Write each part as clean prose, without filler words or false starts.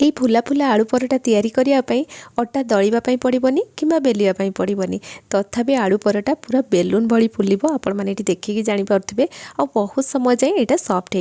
এই फुला फुला आलू पराठा तैयारी करने अटा दलिया पड़ोनी कि बेलिया पड़ोनी तथापि आलू पराठा पूरा बेलून भली फुलिब। आपण मैंने देखिए जापे आ बहुत समय जाए यहाँ सफ्ट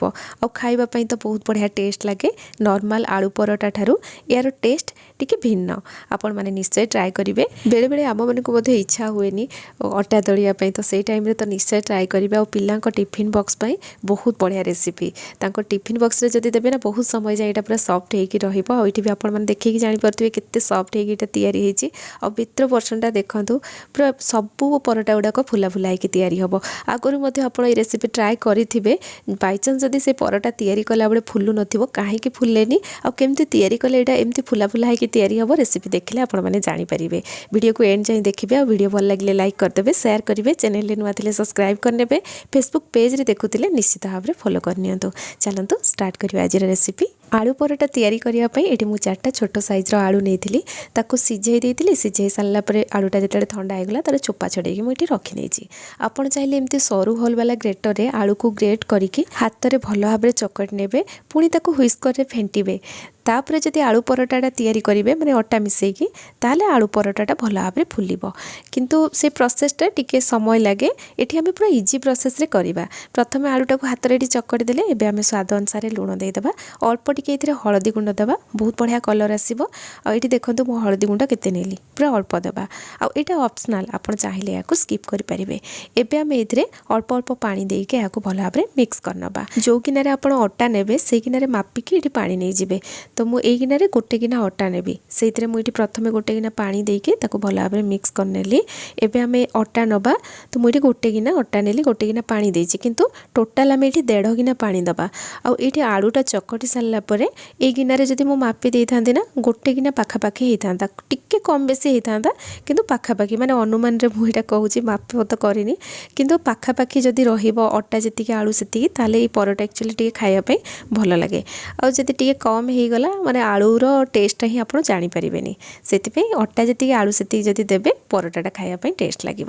हो खावाई तो बहुत बढ़िया टेस्ट लगे। नॉर्मल आलू पराठा ठारू यार टेस्ट टिके भिन्न। आपण मैंने निश्चय ट्राए करेंगे। बेले बेले आम मन को इच्छा हुए अटा दलिया तो से टाइम तो निश्चय ट्राए करेंगे। पिला टिफिन बॉक्स बहुत बढ़िया रेसिपी टिफिन बॉक्स रे जदि देबे ना बहुत समय जाए यहाँ पूरा सफ्ट होगी रही आपण मैंने देखिए जापे केते सफ्ट होगी तैयारी होती। भितर पर्सनटा देखूँ पूरा सबू पराठा गुड़ाक फुला फुला होगी तैयारी हम। आगुरी आप रेसिपी ट्राए करेंगे बाईचान्स जदि से पराठा तैयारी कला बेले फुलू नथिबो कहीं फुलेनी आमती तैयारी कले यहाँ एमती फुला फुला होगी तैयारी हम। रेसिपी देखले आपण मैंने जानीपारे। वीडियो को एंड जाए देखिए आ वीडियो भल लगे लाइक करदे शेयर करेंगे। चैनल नुआ थे सब्सक्राइब करने फेसबुक पेज रे देखुले निश्चित भाव में फॉलो करनी। चलतु स्टार्ट करिया आज रेसिपी। आलू पराठा तैयारी करने ये मुझे 4टा छोट साइज्र आलू नहीं ताकू सिझे देती। सिझे सारापर आलूटा जो ठंडा होगा तार चोपा छड़े मुझे रखी। आपड़ चाहिए एमती सरू होल वाला ग्रेटर रे आलू को ग्रेट करके हाथ में भल भाव चकट ने पुणी ताकू हुइस्कर फेंटे। तापर जदि आलू पराठाटा तैयारी करेंगे मैंने अटा मिसेकी ताले आलू पराठाटा भल भाव फुलिब। किंतु से प्रोसेसटा टिके समय लगे। ये आम पूरा इजी प्रोसेस रे करवा। प्रथम आलूटा को हाथ में चकड़ी देले एबे आम स्वाद अनुसार लुण देदेबा। अल्प टिके ये हलदी गुंड देवा बहुत बढ़िया कलर आसो। आईटी देखो मो हलदी गुंड केते नेली पूरा अल्प देवा। आईटा ऑप्शनल आप चाहिए या स्किप करेंगे। एबे आम ये अल्प अल्प पानी देके या भल भाव मिक्स करनबा। जो गिनारे आप अटा नेबे से गिनारे मापिकी ये पानी नहीं जिबे। तो मुझे गिनारे गोटे गिना अटा नेबी से मुझे प्रथम गोटे गिना पानी देके ताको भल भाव मिक्स करनेली। एबे आम अटा नबा तो मुझे गोटे गिना अटा नेली गोटे गिना पानी देछि किंतु टोटाल आम ये 1.5 गिना पानी दबा। आईटी आलूटा चकटी सारा पर ये गिनारे जदि मो मापी दे था ना गोटे गिना पाखापाखि होता टिके कम बेसी होता किंतु पाखापाखि माने अनुमान रे मुझे कहूँ माप तो करनी किंतु पाखापाखि जदि रहिबो अटा जतिके आलू सेतिकी ताले ये पराठा एक्चुअली टिके खाया पे भल लगे। आ जदि टिके कम हो गला माने आलूर टेस्ट ही आप जानीपारे। से अटा जी आलू से जदि देवे पराठाटा खायापी टेस्ट लगे।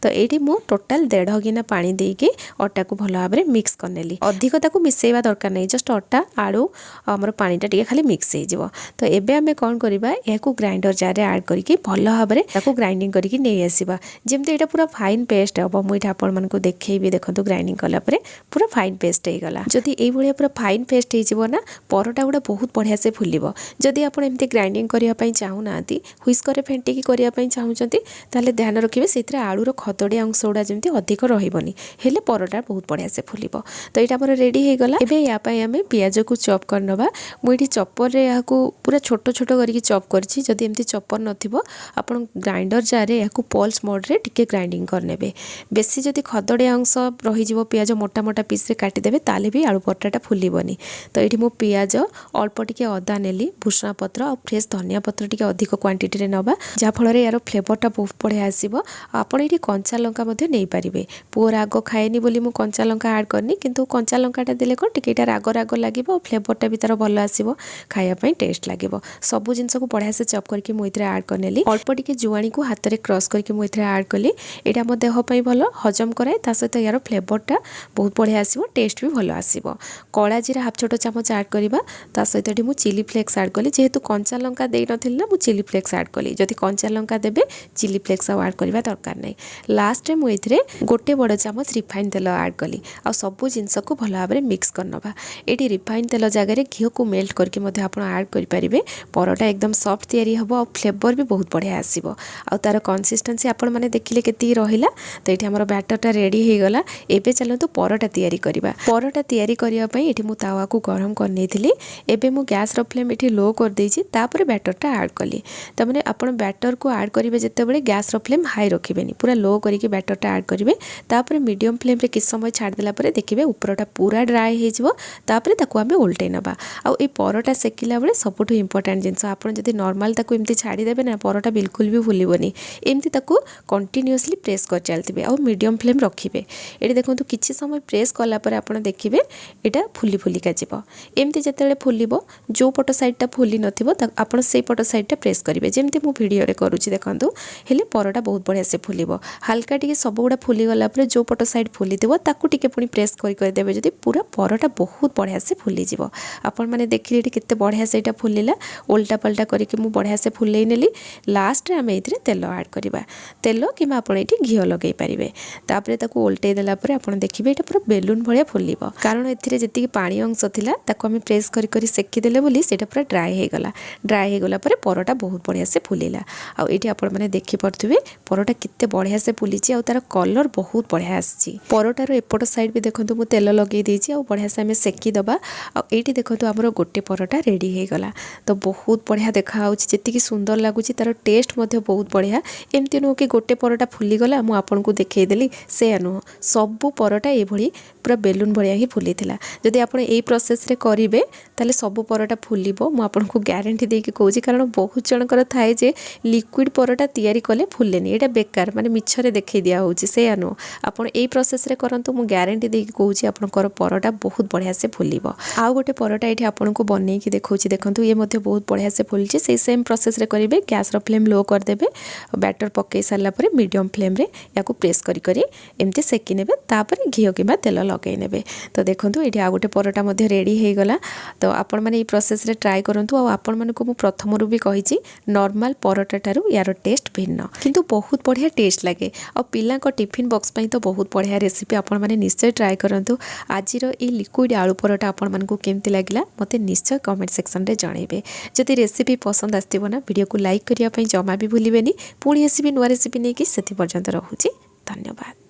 तो ये मुझे टोटाल 1.5 गिना पानी देके अटा को भल भाव मिक्स करनेली। अधिक ताकू मिसेଇବା दरकार नहीं जस्ट अटा आलू आमर पानीटा टिके खाली मिक्स हो। तो एबे आमे कौन करबा या ग्राइंडर जार रे ऐड करके भल भाव में ग्राइंडिंग करके नहीं आसीबा। जेमते एटा पूरा फाइन पेस्ट हम मुझे आपण मानकु देखैबी। देखंतु ग्राइंडिंग कला परे पूरा फाइन पेस्ट हो गला। जदि एई भलिया पूरा फाइन पेस्ट हो ना पराठा गुड़ा बहुत बढ़िया से फुलिब। जदि आप एमती ग्राइंडिंग करने चाहूना हुइस्कर फेंटिकी करने चाहते ताले ध्यान रखिए से आलूर खदड़िया अंश गुड़ा जमी अधिक रही हेले पराठा बहुत बढ़िया से फुलिब। तो यहाँ आम रेडी हो गला। एबे या पई आमे पियाज को चॉप करनबा। मुझे चॉपर रे या पूरा छोट छोट करके चॉप करछि। जदि एमती चॉपर नथिबो आपण ग्राइंडर जार रे या पल्स मोड रे टिके ग्राइंडिंग करनेबे। बेसी जदि खदड़िया अंश रही जिवो पियाज मोटा मोटा पीस रे काटिदेबे ताले भी आलू पराठाटा फुलिबनी। तो ये मो पियाज अल्प टिके अदा नेली भुसुंगा पत्र और फ्रेश धनिया पत्र टिके अधिक क्वांटिटी रे नबा जहाँफल यार फ्लेवरटा बहुत बढ़िया आसीबो। आपण ये कंचा लंका नहीं पारे। पुओ राग खाएनी बोली मु कंचा लंका ऐड करनी किंतु कंचा लंकाटा देले कौन टिके राग राग लगे फ्लेवरटा भी तार भल आसीबो खायापी टेस्ट लगे। सबू जिनस को बढ़िया से चॉप करके मुझे ऐड करनेली। अल्प टिके जुआणी को हाथ में क्रश करके मुझे ऐड कली। यहाँ मो देह भल हजम कराए ता सहित यार फ्लेवरटा बहुत बढ़िया आसीबो टेस्ट भी भल आसीबो। कला जीरा हाफ छोट चामच ऐड करवा ता सहित मु चिली फ्लेक्स ऐड कली। जेहेतु कंचा लंका दे नथिल ना मु चिली फ्लेक्स ऐड कली। जदि कंचा लंका देबे चिली फ्लेक्स ऐड करवा दरकार नहीं। लास्ट रे मुझे गोटे बड़ चामच रिफाइन तेल ऐड कली। आ सबू जिनस को भल भाव मिक्स करनबा। ये रिफाइन तेल जगह घी को मेल्ट करके आप ऐड करेंगे। पराठा एकदम सॉफ्ट तैयारी हम और फ्लेवर भी बहुत बढ़िया आसीबो। आ तार कंसिस्टेंसी आपण माने देखिले केती रहिला। तो ये हमर बैटरटा रेडी हो गला। एबे चलतु पराठा तैयारी करबा। पराठा तैयारी करिया पई एठी मु तावा को गरम कर नेथिली। एबे मु गैस रो फ्लेम एठी लो कर देछि तापर बैटरटा ऐड कली। त माने आपण बैटर को ऐड करिवे जते बेले गैस रो फ्लेम हाई रखिबेनी पूरा लो करके बैटरटा ऐड करिवे। तापर मीडियम फ्लेम रे किछ समय छाड़ देला परे देखिबे ऊपरटा पूरा ड्राई हे जिवो। तापर ताको आमे उल्टे नबा। आ ए पराठा सेकिला बेले सबुठु इंपोर्टेंट जिंस आपण जदि नॉर्मल ताको एमती छाड़ी देबे ना पराठा बिल्कुल भी फुलिबोनी। एमती ताको कंटिन्यूअसली प्रेस कर चलतिबे आ मीडियम फ्लेम रखिबे। एठी देखंतु किछि समय प्रेस कला परे आपण देखिबे एटा फुली फुलिका जिवो। एमती जतेले फुलिबो जो पट साइडटा फुली नथिबो आपण से पट साइडटा प्रेस करेंगे जमती मु वीडियो रे करूची देखंतु हेले परटा बहुत बढ़िया से फुलिबो हल्का टिके सब गुड़ा फुली गला पर जो पट साइड फुली देबो ताकू टिके पुनी प्रेस कर देबे जदी पूरा परटा बहुत बढ़िया से फुली जीवो आपण माने देखिले एटी केते बढ़िया से एटा फुलिला उल्टा पल्टा करके मु बढ़िया से फुलेई नेली लास्ट रे आमे एथिरे तेल ऐड करबा तेल किमा आपण एटी घियो लगेई पारिबे तापरे ताकू उल्टेई देला परे आपण देखिबे एटा पूरा बेलून भलिया फुलिबो कारण एथिरे जति पानी अंश थिला ताकू आमे प्रेस करी करी सेकी देले बोली सेटा पूरा ड्राई हे गला परे परटा बहुत बढ़िया से फुलिला आ एटी आपण माने देखि परथुबे परटा केते बढ़िया से फुलिची आ तार कलर बहुत बढ़िया आसी परटार एपट साइड भी देखंतु मु तेल लगेई देछि आ बढ़िया से आमे सेकी दबा आ एटी देखंतु हमर गोटे परटा रेडी हे गला तो बहुत बढ़िया देखा होछि जति सुंदर लागुछि तार टेस्ट मध्ये बहुत बढ़िया एमती नो कि गोटे परटा फुली गला मु आपन को देखै देली से नो सब परटा ए भली पूरा बेलून भलिया ही फुली थिला जदि आपण एई प्रोसेस रे करिवे ताले सब परटा फुलिबो मु आपन को ग्यारंटी देकी कहूछि कारण बहुत जनकर थाए जे लिक्विड परटा तयारी कले फुलेनी एटा बेकार माने मिछरे देखै दिया होछि से नो आपण एई प्रोसेस रे करंतु मु ग्यारंटी देकी कहूछि आपनकर परटा बहुत बढ़िया से फुलिबो आ गोटे परटा एठी आपन को बनै कि देखौछि देखंतु ये मध्ये बहुत बढ़िया से फुलछि से सेम प्रोसेस रे करिवे गैस रो फ्लेम लो कर देबे बैटर पक्के साला परे मीडियम फ्लेम रे याकू प्रेस करी करी एमती सेकी नेबे तापर घियो किबा तेल लगै नेबे तो देखंतु एठी आ गोटे परटा मध्ये रेडी हे गला तो आपण माने ई प्रोसेस रे ट्राई करंतु आ आपण माने को मु प्रथम रु भी कहिछि नॉर्मल परटा टारु यार टेस्ट भिन्न किंतु बहुत बढ़िया टेस्ट लागे आ पिला को टिफिन बॉक्स पई तो बहुत बढ़िया रेसिपी आपण माने निश्चय ट्राई करंतु आजिरो ई लिक्विड आलू परटा आपण मान को केमती लागिला मते निश्चय कमेंट सेक्शन रे जणैबे जदि रेसिपी पसंद आस्तिबो ना वीडियो को लाइक करिया पई जमा भी भूलिबेनी पुणी आसीबे नुवा रेसिपी नेकी सेति पर्यंत रहूची धन्यवाद।